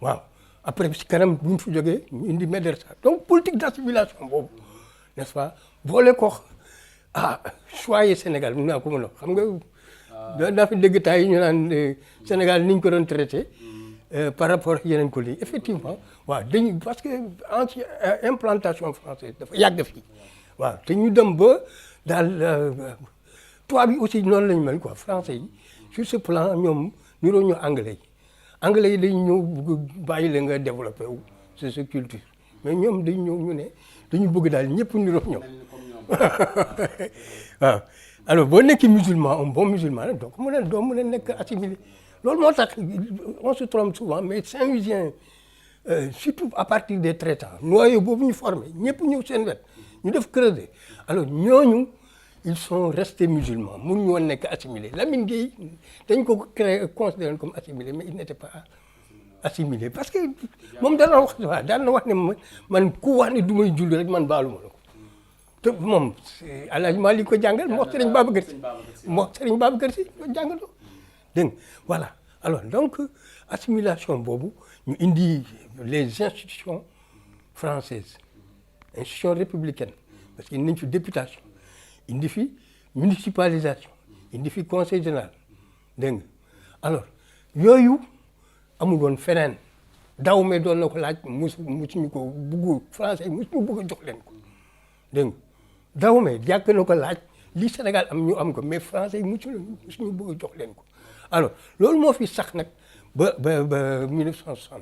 waaw après si kanam bu ñu fi jógee ñu indi médersa donc politique d'assimilation boobu n'est-ce pas boole ko choyer Sénégal mun naa ko mën a xam nga daa fi dégg temps yi ñu naan Sénégal ni ñu ko doon traité par rapport ak yeneen ko lii effectivement waaw dañu parce que implantation française dafa yàgg fii waaw te ñu dem ba daal tubaab yi aussi noonu lañu mel quoi français yi sur ce plan ñoom niroo ñu anglais yi dañu ñëw bëgg bàyyi la nga développé wu c'est sa culture mais ñoom dañu ñëw ñu ne dañu bëgg daal ñëpp niroo ñoom waaw alors boo nekkee musulman un bon musulman la donc doo mën a nekk assimilé loolu moo tax on se trompe souvent mais Saint-Louisien surtout à partir des traitants noyau boobu ñu formé ñëpp ñëw seen wet ñu def creuser alors ñooñu ils sont restés musulmans mun ñoo nekk assimilé Lamine Gueye dañ ko créé considéré comme assimilé mais il n'était pas assimilé parce que moom daan na wax ne man ku wax ne du may julli rek man baalu ma la ko te moom Alaaji Maalik ko jàngal moo Serigne Babacar Sy ko jàngal dégg nga voilà alors donc assimilation boobu ñu indi les institutions françaises institutions républicaines parce que indi nañ fi députation indi fi municipalisation indi fi conseil général dégg nga alors yooyu amul woon feneen daw me doon na ko laaj musuñu ko bugg français yi musuñu bëgg a jox leen ko dégg nga daw me jàkk na ko laaj li Sénégal am ñu am ko mais français yi musuñu bëgg a jox leen ko alors loolu moo fi sax nag ba 1960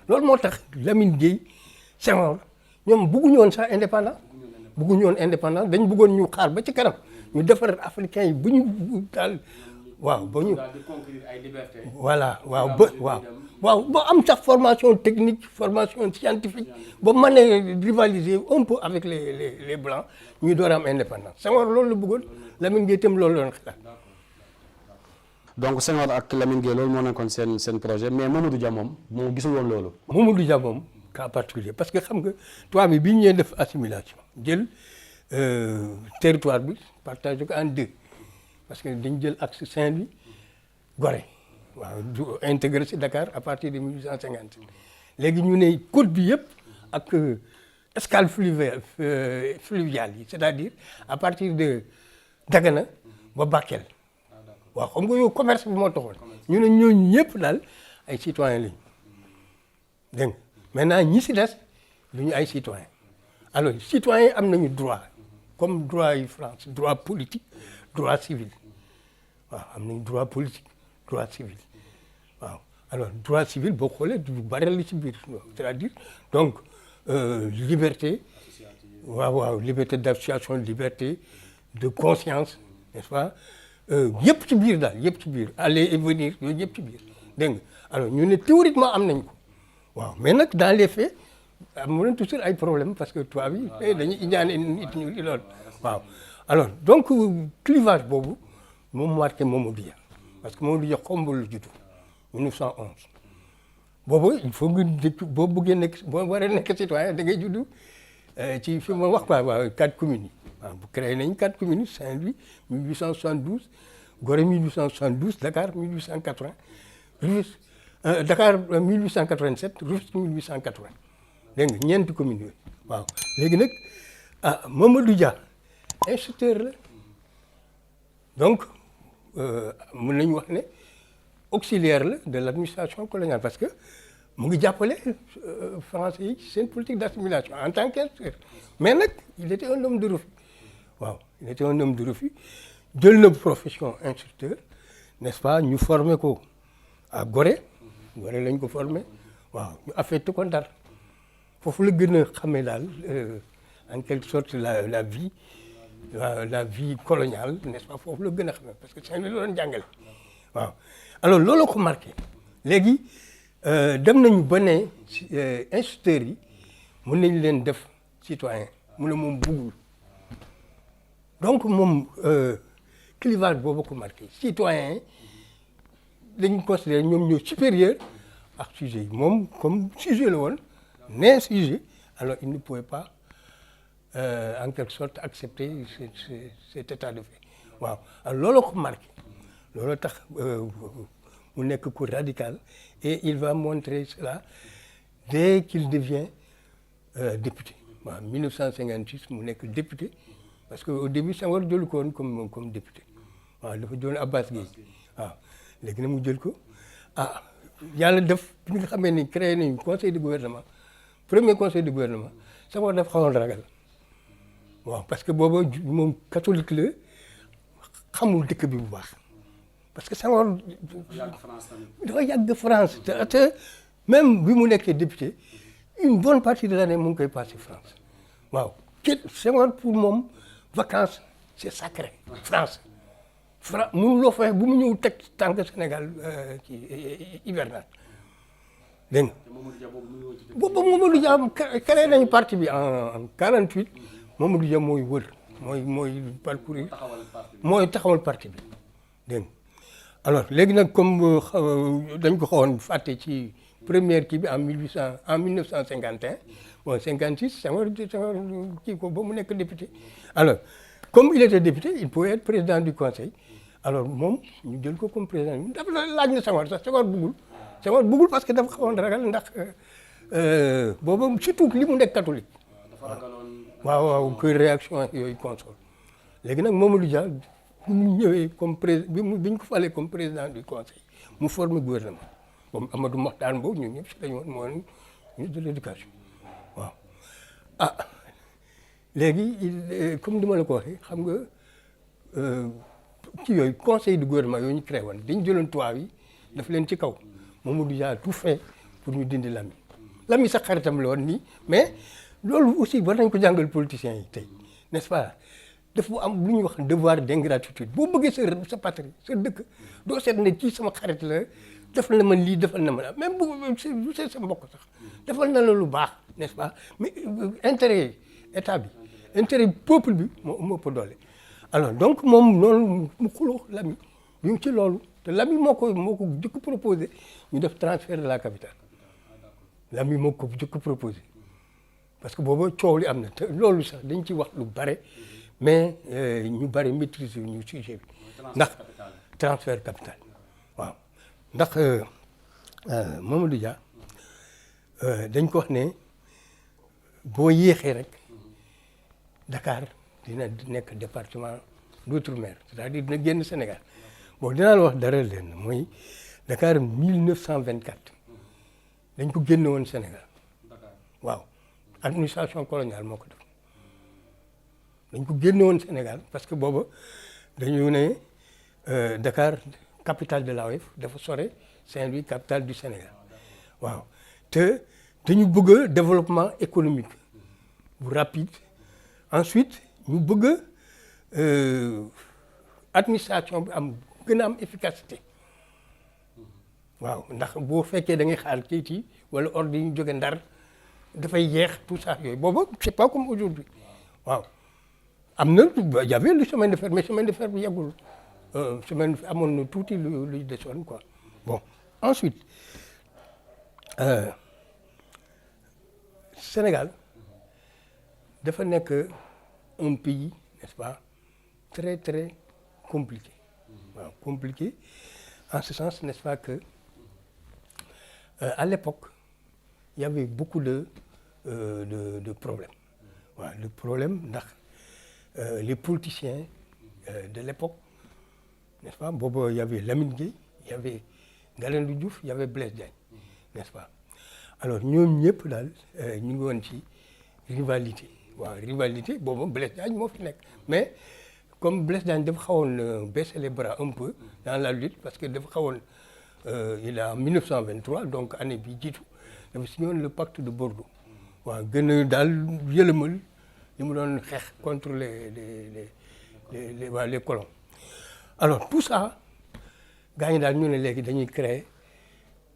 loolu moo tax Lamine Gueye Senghor ñoom bëgguñu woon sax indépendant dañ bëggoon ñu xaar ba ci kanam ñu defar africain yi bu ñu daal waaw ba ñu voilà waaw ba am sax formation technique formation scientifique ba mën a rivaliser un peu avec les blancs ñu door am indépendance Senghor loolu la bëggoon Lamine Gueye itam loolu la doon xalaat. donc Senghor ak Lamine Gueye loolu moo nekkoon seen projet mais Mamadou Dia moom moo gisul woon loolu. Mamadou Dia moom cas particulier parce que xam nga tubaab bi ñu ñëwee def assimilation jël territoire bi partagé ko en deux parce que dañ jël axe Saint-Louis Gorée waaw du intégré si Dakar à partir de 1850 léegi ñu ne côte bi yëpp ak escale fluviale yi c'est-à-dire à partir de Dagana ba Bakel waaw xam nga yow commerce bi moo taxoon ñu ne ñooñu ñëpp daal ay citoyens lañu dégg nga maintenant ñi si des du ñu ay citoyens alors citoyens am nañu droit comme droit yi France droit politique droit civil waaw am nañu droit politique droit civil waaw alors droit civil boo xoolee du bari la ci biir c'est-à-dire donc liberté waaw liberté d'association liberté de conscience n'est-ce pas yëpp ci biir daal yëpp ci biir aller et venir yooyu yëpp ci biir dégg nga alors ñu ne théoriquement am nañ ko waaw mais nag dans les faits am na toujours ay problème parce que tubaab yi dañuy ñaane nit ñu lool waaw alors donc clivage boobu moom marqué Mamadou Dia parce que Mamadou Dia xombal la judd 1911 boobu il faut nga dëkk boo bëggee nekk boo waree nekk citoyen da ngay judd ci fi ma wax quoi waaw 4 communes yi waaw bu créé nañ 4 communes Saint-Louis 1872 Gorée 1872 Dakar 1880 Rufisque Dakar 1887 Rufisque 1880 dégg nga ñeenti communes yooyu waaw léegi nag Mamadou Dia instituteur la donc mën nañu wax ne auxiliaire la de l'administration coloniale parce que mu ngi jàppale français yi seen politique d'assimilation en tant qu'instituteur mais nag il était un homme de refus waaw il était un homme de refus jël na profession instituteur n'est-ce pas ñu formé ko à Gorée lañ ko formé waaw ñu affecté ko Ndar foofu la gën a xamee daal en quelque sorte la vie coloniale n'est-ce pas foofu la gën a xamee parce que Saint-Louis la doon jàngale waaw alors loolu ko marqué léegi dem nañu ba ne instituteurs yi mën nañu leen def citoyen mu ne moom buggul donc moom clivage boobu ko marqué citoyen dañu considérer ñoom ñoo supérieur ak sujet yi moom comme sujet la woon nee sujet alors il ne pouvait pas en quelque sorte accepter cet état de fait waaw alors loolu ko marqué loolu tax mu nekk ku radical et il va montrer cela dès qu'il devient député waaw 1956 mu nekk député parce que au début Senghor jëlu ko woon comme député waaw dafa jëloon Abbas Gueye waaw léegi na mu jël ko yàlla def bi nga xamee ni créé nañu conseil de gouvernement premier conseil de gouvernement Senghor dafa xawoon ragal waaw parce que booba moom catholique la xamul dëkk bi bu baax parce que Senghor dafa yàgg France te même bi mu nekkee député une bonne partie de l'année mu ngi koy passé France waaw Senghor pour moom vacances c'est sacré France mënuloo fexe bu mu ñëw teg tànk Sénégal ci hivernage dégg nga boobu Mamadou Dia créé nañu parti bi en 48 Mamadou Dia mooy wër mooy parcourir mooy taxawal parti bi dégg nga alors léegi nag comme dañ ko xawoon fàtte ci première kii bi en 1951 bon 56 Senghor kii ko ba mu nekk député alors comme il était député il pouvait être président du conseil alors moom ñu jël ko comme président dafa laaj na Senghor sax Senghor bëggul parce que dafa xawoon ragal ndax boobu surtout li mu nekk catholique waaw que réaction yooyu console léegi nag Mamadou Dia bu mu ñëwee comme président bi ñu ko falee comme président du conseil mu formé gouvernement comme Amadou Mahtar Mbow ñun ñëpp si lañu woon moo ministre de l'éducation waaw ah léegi comme ni ma la ko waxee xam nga ci yooyu conseil du gouvernement yooyu ñu créé woon dañu jëloon tubaab yi daf leen ci kaw Mamadou Dia a tout fait pour ñu dindi Lami sax xaritam la woon nii mais loolu aussi war nañ ko jàngal politiciens yi tey n'est-ce pas dafa am lu ñuy wax devoir d'ingratitude boo bëggee sa patrie sa dëkk doo seet ne kii sama xarit la defal na ma lii defal na ma même bu c'est sa mbokk sax defal na la lu baax n'est-ce pas mais intérêt état bi intérêt peuple bi moo ëpp doole alors donc moom noonu mu xuloo Lami ñu ci loolu te Lami moo ko jëkk proposé ñu def transfert de la capitale Lami moo ko jëkk proposé parce que booba coow li am na te loolu sax dañ ci wax lu bare mais ñu bare maîtriser ñu sujet bi ndax transfert capital waaw ndax Mamadou Dia dañ ko wax ne boo yéexee rek Dakar dina nekk département d'outre-mer c'est-à-dire dina génn Sénégal bon dinaa la wax dara leen mooy Dakar 1924 dañ ko génne woon Sénégal waaw administration coloniale moo ko def dañ ko génne woon Sénégal parce que booba dañu ne Dakar capitale de l'AOF dafa sore Saint-Louis capitale du Sénégal waaw te dañu bëgg développement économique bu rapide ensuite ñu bëgg administration bi gën a am efficacité waaw ndax boo fekkee da ngay xaar kayit yi wala ordre yi ñu jóge Ndar dafay yeex tout ça yooyu booba c'est pas comme aujourd'hui waaw am na y avait le chemin de fer mais chemin de fer bi yeggul chemin amoon na tuuti luy desoon quoi bon ensuite Sénégal dafa nekk un pays n'est-ce pas très très compliqué waaw compliqué en ce sens n'est-ce pas que à l'époque il y avait beaucoup de problèmes waaw le problème ndax les politiciens de l'époque n'est-ce pas boobu il y avait Lamine Gueye il y avait Galandou Diouf il y avait Blaise Diagne n'est-ce pas alors ñoom ñëpp daal ñu ngi woon ci rivalité waaw rivalité boobu Blaise Diagne moo fi nekk mais comme Blaise Diagne dafa xawoon baisser les bras un peu dans la lutte parce que dafa xawoon il est en 1923 donc année bi jiitu dafa signé woon le pacte de Bordeaux waaw gën a daal yëlëmal li mu doon xeex contre les colons alors tout ça gars ñi daal ñu ne léegi dañuy créer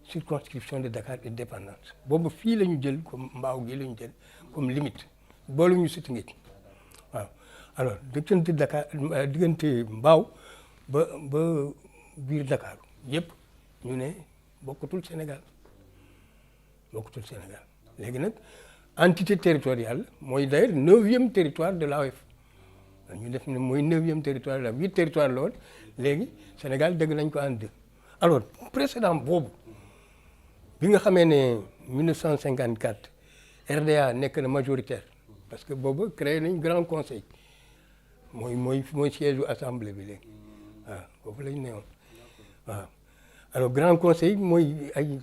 circonscription de Dakar et dépendance boobu fii la ñu jël comme mbaaw gi la ñu jël comme limite boolu ñu si Tëngéej waaw alors diggante Dakar diggante mbaaw ba biir Dakar yëpp ñu ne bokkatul Sénégal léegi nag entité territoriale mooy d'ailleurs 9e territoire de l'AOF ñu def ne mooy 9e territoire de l'AOF 8 territoire la woon léegi Sénégal dégg nañ ko en 2 alors précédent boobu bi nga xamee ne 1954 RDA nekk na majoritaire parce que boobu créé nañ grand conseil mooy siège u assemblée bi léegi waaw foofu lañ ne woon waaw alors grand conseil mooy ay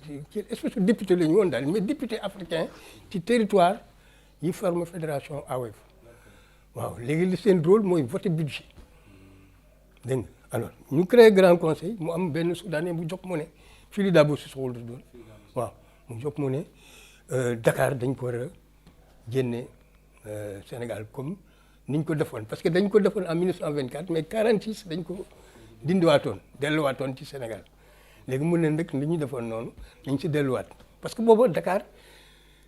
espèce de député la ñu woon daal mais député africain ci territoire yi forme fédération AOF waaw léegi li seen rôle mooy voter budget dégg nga alors ñu créé grand conseil mu am benn soudanais bu jóg mu ne Fili Dabo Sissoko la doon waaw mu jóg mu ne Dakar dañ ko war a génne Sénégal comme niñ ko defoon parce que dañ ko defoon en 1924 mais 46 dañ ko dindiwaatoon delluwaatoon ci Sénégal léegi mu ne nag li ñu defoon noonu nañ ci delluwaat parce que boobu Dakar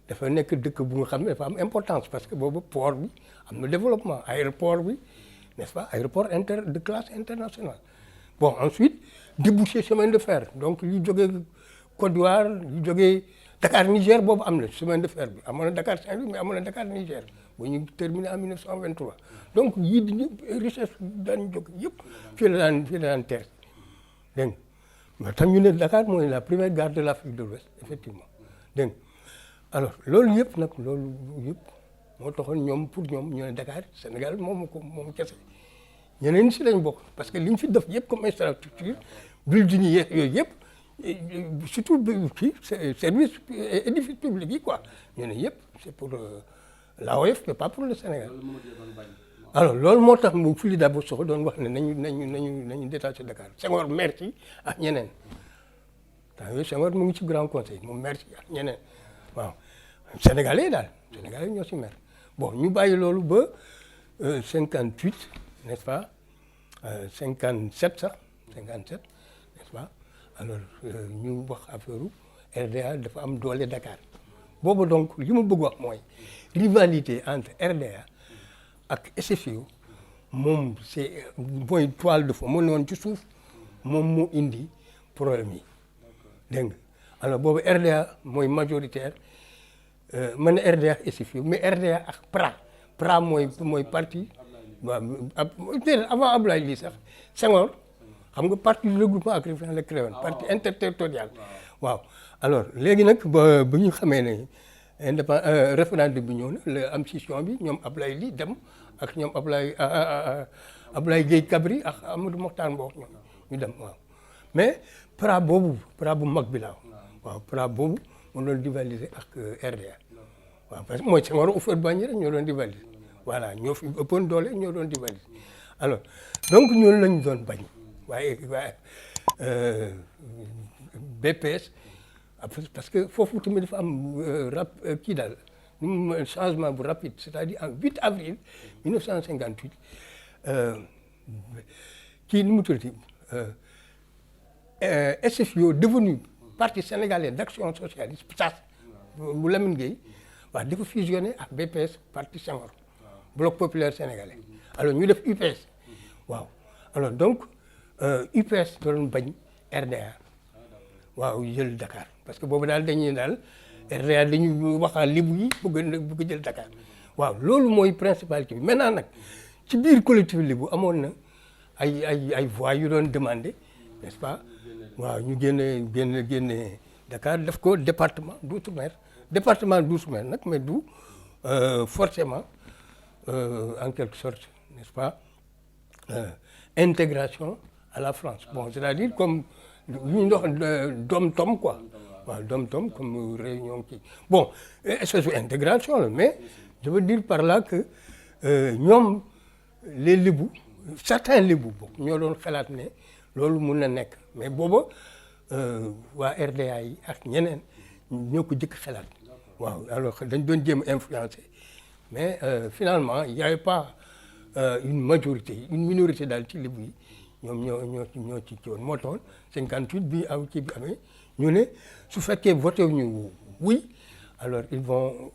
dafa nekk dëkk bu nga xam ne dafa am importance parce que boobu port bi am na développement aéroport bi n'est-ce pas aéroport de classe internationale bon ensuite débouché chemin de fer donc yu jógee Côte d'Ivoire yu jógee Dakar Niger boobu am na chemin de fer bi amoon na Dakar Saint-Louis mais amoon na Dakar Niger bu ñu terminé en 1923 donc yii di richesse daan jóg yëpp fii la daan teer dégg nga tam ñu ne Dakar mooy la première gare de l'Afrique de l'Ouest effectivement dégg nga alors loolu yëpp nag loolu yëpp moo taxoon ñoom pour ñoom ñu ne Dakar Sénégal moom kese ñeneen si lañ bokk parce que li ñu fi def yëpp comme infrastructure building yi yooyu yëpp surtout kii service édifice public yi quoi ñu ne yëpp c'est pour l'AOF mais pas pour le Sénégal alors loolu moo tax mu Fouly Dabo Sokho doon wax ne nañu détaché Dakar Senghor maire ci ak ñeneen temps yooyu Senghor mu ngi ci grand conseil moom maire ci ak ñeneen waaw sénégalais daal sénégalais ñoo ci maire bon ñu bàyyi loolu ba 58 n'est-ce pas 57 sax 57 n'est-ce pas alors ñu wax affaire RDA dafa am doole Dakar boobu donc li ma bëgg wax mooy rivalité entre RDA ak SFIO moom c'est mooy toile de fond moo ne woon ci suuf moom moo indi problème yi dégg nga alors boobu RDA mooy majoritaire ma ne RDA ak SFIO mais RDA ak PRA mooy parti waaw avant Abdoulaye Ly sax Senghor xam nga parti du regroupement africain la créé woon parti interterritorial waaw alors léegi nag ba ñu xamee ne référendum bi ñëw na la am scission bi ñoom Abdoulaye Ly dem ak ñoom Abdoulaye Gueye Cabri ak Amadou Mokhtar Mbow ñu dem waaw mais PRA bu mag bi laa waaw PRA boobu moo doon rivaliser ak RDA waaw parce que mooy Senghor Houphouët-Boigny rek ñoo doon rivaliser voilà ñoo fi ëppoon doole ñoo doon rivaliser alors donc ñooñu lañu doon bañ waaye BPS parce que foofu tamit dafa am kii daal changement bu rapide c'est-à-dire en 8 avril 1958 kii nu mu tuddati SFIO devenu Parti sénégalais d'action socialiste PSAS bu Lamine Gueye waaw dafa fusionné ak BPS Parti Senghor Bloc populaire sénégalais alors ñu def UPS waaw alors donc UPS doon bañ RDA waaw jël Dakar parce que boobu daal dañuy daal RDA dañuy waxaa libu yi bëgg jël Dakar waaw loolu mooy principalité bi maintenant nag ci biir collectif libu amoon na ay voix yu doon demandé n'est-ce pas waaw ñu génne Dakar def ko département d'outre-mer nag mais du forcément en quelque sorte n'est-ce pas intégration à la France bon c'est-à-dire comme lu ñuy wax dom-tom quoi waaw dom-tom comme réunion kii bon espèce d'intégration la mais je veux dire par là que ñoom les Lébu certains Lébu bokk ñoo doon xalaat ne loolu mun na nekk mais booba waa RDA yi ak ñeneen ñoo ko jëkk xalaat waaw alors dañ doon jéem influencer mais finalement il y avait pas une minorité daal ci Lébu yi ñoom ñoo ci woon moo taxoon 58 bi kii bi amee ñu ne su fekkee voté ñu oui alors ils vont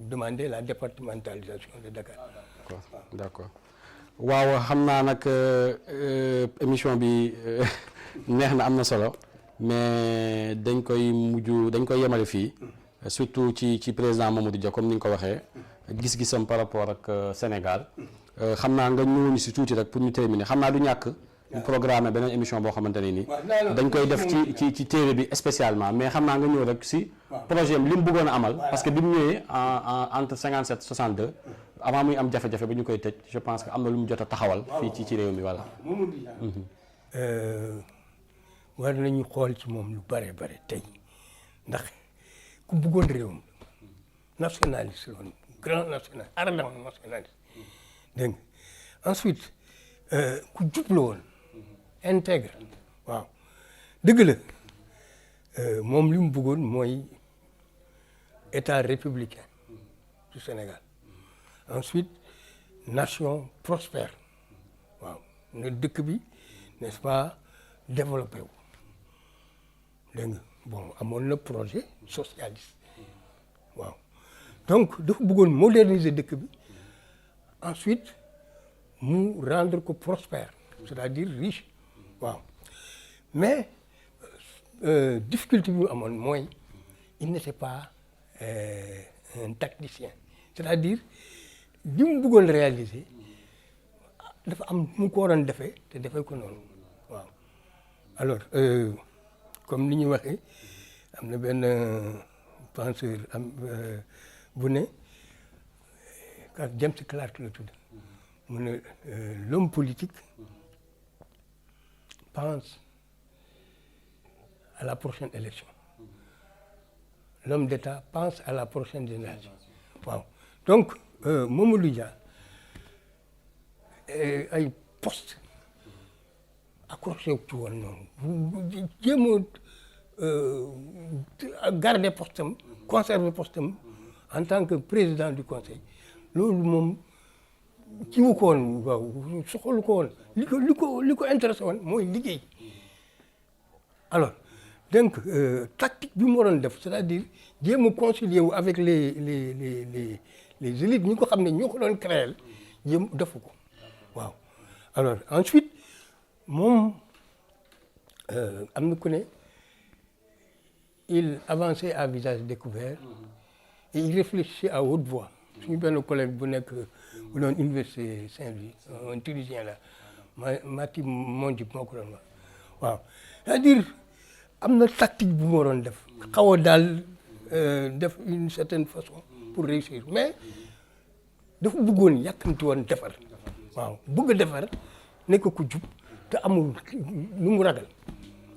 demander la départementalisation de Dakar. D'accord waaw xam naa nag émission bi neex na am na solo mais dañ koy yemale fii surtout ci président Mamadou Dia comme ni nga ko waxee gis-gisam par rapport ak Sénégal xam naa nga ñëwoon si tuuti rek pour ñu terminer xam naa du ñàkk. ñu programme beneen émission boo xamante ne nii dañ koy def ci téere bi spécialement mais xam naa nga ñëw rek si projet am li mu bëggoon a amal parce que bi mu ñëwee entre 57 62 avant muy am jafe-jafe ba ñu koy tëj je pense que am na lu mu jot a taxawal fii ci réew mi voilà. war nañu xool ci moom lu bare tey ndax ku bëggoon réewam nationaliste loon grand national ardent nationaliste dégg nga ensuite ku jublu woon intègre waaw dëgg la moom li mu bëggoon mooy état républicain du Sénégal ensuite nation prospère waaw na dëkk bi n'est-ce pas développé wu dégg nga bon amoon na projet socialiste waaw donc dafa bëggoon moderniser dëkk bi ensuite mu rendre ko prospère c'est-à-dire riche waaw mais difficulté bi mu amoon mooy il n'était pas un tacticien c'est-à-dire li mu bëggoon réaliser dafa am mu ko waroon defee te defee ko noonu waaw alors comme ni ñu waxee am na benn penseur bu ne James Clark la tudd mu ne l'homme politique pense à la prochaine élection l'homme d'État pense à la prochaine génération waaw donc Mamadou Dia ay poste accroché wu ci woon noonu jéem a garder poste am conserver poste am en tant que président du conseil loolu moom ci wu ko woon waaw soxalu ko woon li ko intéressé woon mooy liggéey alors donc tactique bi mu waroon def c'est-à-dire jéem a concilier wu avec les élites ñi ko xam ne ñoo ko doon créer jéem defu ko waaw alors ensuite moom am na ku ne il avançait à visage découvert et il réfléchissait à haute voix suñu benn collègue bu nekk bu doon université Saint-Louis un Tunisien la Mati Mondjib moo ko doon wax waaw c'est-à-dire am na tactique bu mu waroon def xaw a daal def une certaine façon pour réussir mais dafa bëggoon yàkkamti woon defar waaw bëgg a defar nekk ku jub te amul lu mu ragal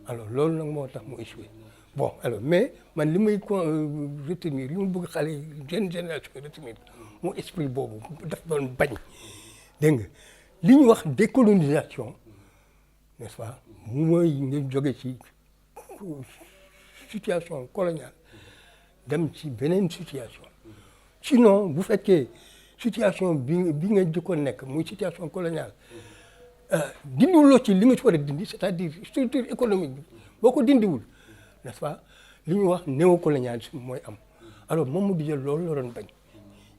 alors loolu nag moo tax mu échoué bon alors mais man li may retenir li mu bëgg xale jeune génération retenir mu esprit boobu daf doon bañ dégg nga li ñu wax décolonisation n'est-ce pas mooy nga jóge ci situation coloniale dem ci beneen situation sinon bu fekkee situation bi nga jëkkoon nekk muy situation coloniale dindiwuloo ci li nga ci war a dindi c'est-à-dire structure économique bi boo ko dindiwul n'est-ce pas li ñuy wax néocolonialisme mooy am alors moom mu di jël loolu la doon bañ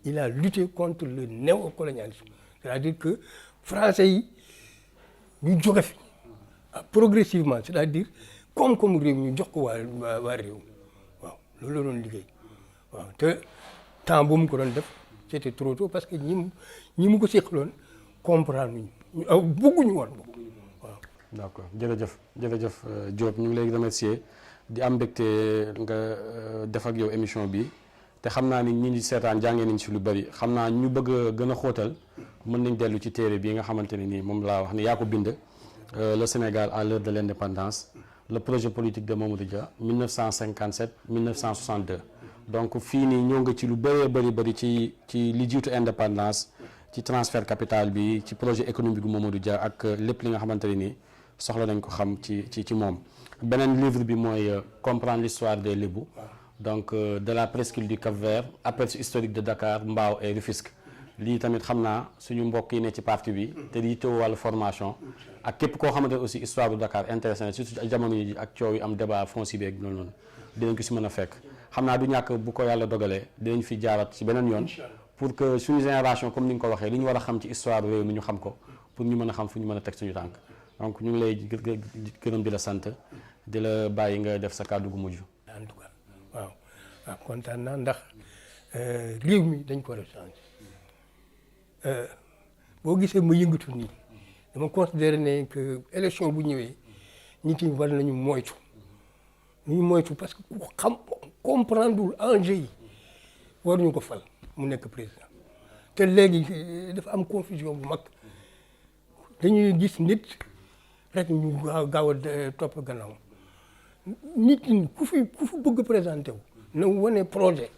il a lutté contre le néocolonialisme c'est-à-dire que français yi ñu jóge fi progressivement c'est-à-dire koom-koomu réew ñu jox ko waa réew waaw loolu la doon liggéey waaw te temps bu mu ko doon def c'était trop tôt parce que ñi mu ko seqaloon comprendre ñu bëgguñu woon waaw. d'accord jërëjëf Diop ñu ngi lay remercier di am mbégte nga def ak yow émission bi te xam naa ni ñi di seetaan jàngee nañ si lu bari xam naa ñu bëgg a gën a xóotal mën nañ dellu ci téere bi nga xamante ne nii moom laa wax ni yaa ko bind le Sénégal à l'heure de l'indépendance le projet politique de Mamadou Dia 1957-1962 donc fii nii ñoo nga ci lu bëree bëri ci li jiitu indépendance ci transfert capital bi ci projet économique bu Mamadou Dia ak lépp li nga xamante ne nii soxla nañ ko xam ci moom. beneen livre bi mooy comprendre l'histoire des Lébou donc de la presqu'île du Cap-Vert aperçu historique de Dakar Mbao et Rufisque lii tamit xam naa suñu mbokk yi ne ci parti bi te di teew wàllu formation ak képp koo xamante ne aussi histoire bu Dakar intéressé na surtout jamono yi ak coow yi am débat foncier bi ak noonu dinañ ko si mën a fekk xam naa du ñàkk bu ko yàlla dogalee dinañ fi jaarat ci beneen yoon pour que suñu génération comme ni nga ko waxee li ñu war a xam ci histoire réew mi ñu xam ko pour ñu mën a xam fu ñu mën a teg suñu tànk donc ñu ngi lay gërëm di la sant di la bàyyi nga def sa kàddu gu mujj. en tout cas waaw kontaan naa ndax réew mi dañ ko war a changer boo gisee ma yëngatu nii dama considérer ne que élection bu ñëwee nit ñi war nañu moytu parce que ku xam comprendre enjeu yi war ñu ko fal mu nekk président te léegi dafa am confusion bu mag dañuy gis nit rek ñu gaaw a topp gannaaw nit ñi ku fi bëgg présenté wu na wane projet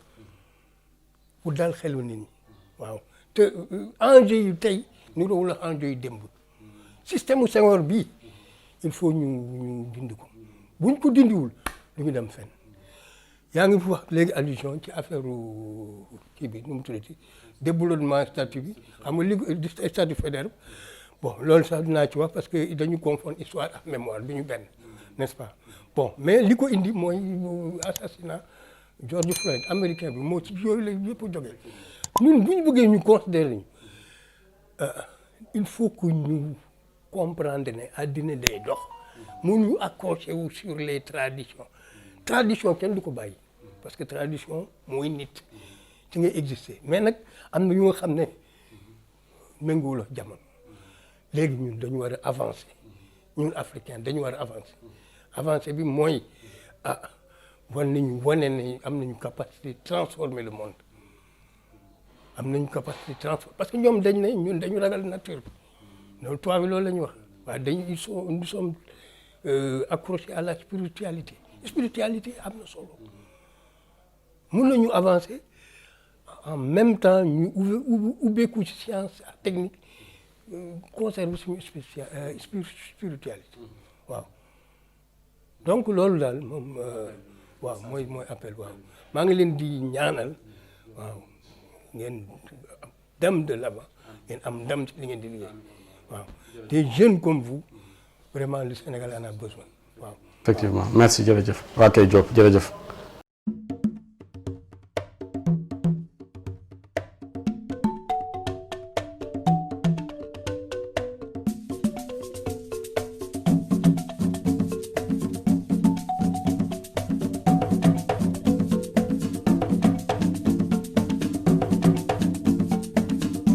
bu dal xelu nit ñi waaw te enjeu yi tey ñu doon la enjeu yi démb système Senghor bii il faut ñu dindi ko buñ ko dindiwul du ñu dem fenn yaa ngi fi wax léegi allusion ci affaire kii bi nu mu tuddati déboulonnement statut bi xam nga li statut fédéral bon loolu sax dinaa ci wax parce que dañu confondre histoire ak mémoire du ñu benn n'est-ce pas bon mais li ko indi mooy assassinat George Floyd américain bi moo ci yooyu la yëpp a jógee ñun bu ñu bëggee ñu considérer ñu il faut que ñu comprendre ne addina day dox mu ñu accroché wu sur les traditions kenn du ko bàyyi parce que tradition mooy nit ci ngay exister mais nag am na yu nga xam ne méngoowul ak jamono léegi ñun dañu war a avancer ñun africain dañu war a avancer bi mooy wane nañu am nañu capacité de transformer le monde am nañu capacité de transformer parce que ñoom dañ ne ñun dañu ragal nature bi loolu tubaab bi loolu la ñu wax waaye nous sommes accrochés à la spiritualité am na solo mun nañu avancer en même temps ñu ubbeeku ci science ak technique conserver suñu spiritualité waaw donc loolu daal moom waaw mooy appel waaw maa ngi leen di ñaanal waaw ngeen dem de l'avant ngeen am ndam ci li ngeen di liggéey waaw des jeunes comme vous vraiment le Sénégal en a besoin waaw. effectivement merci jërëjëf waa kay Diop jërëjëf.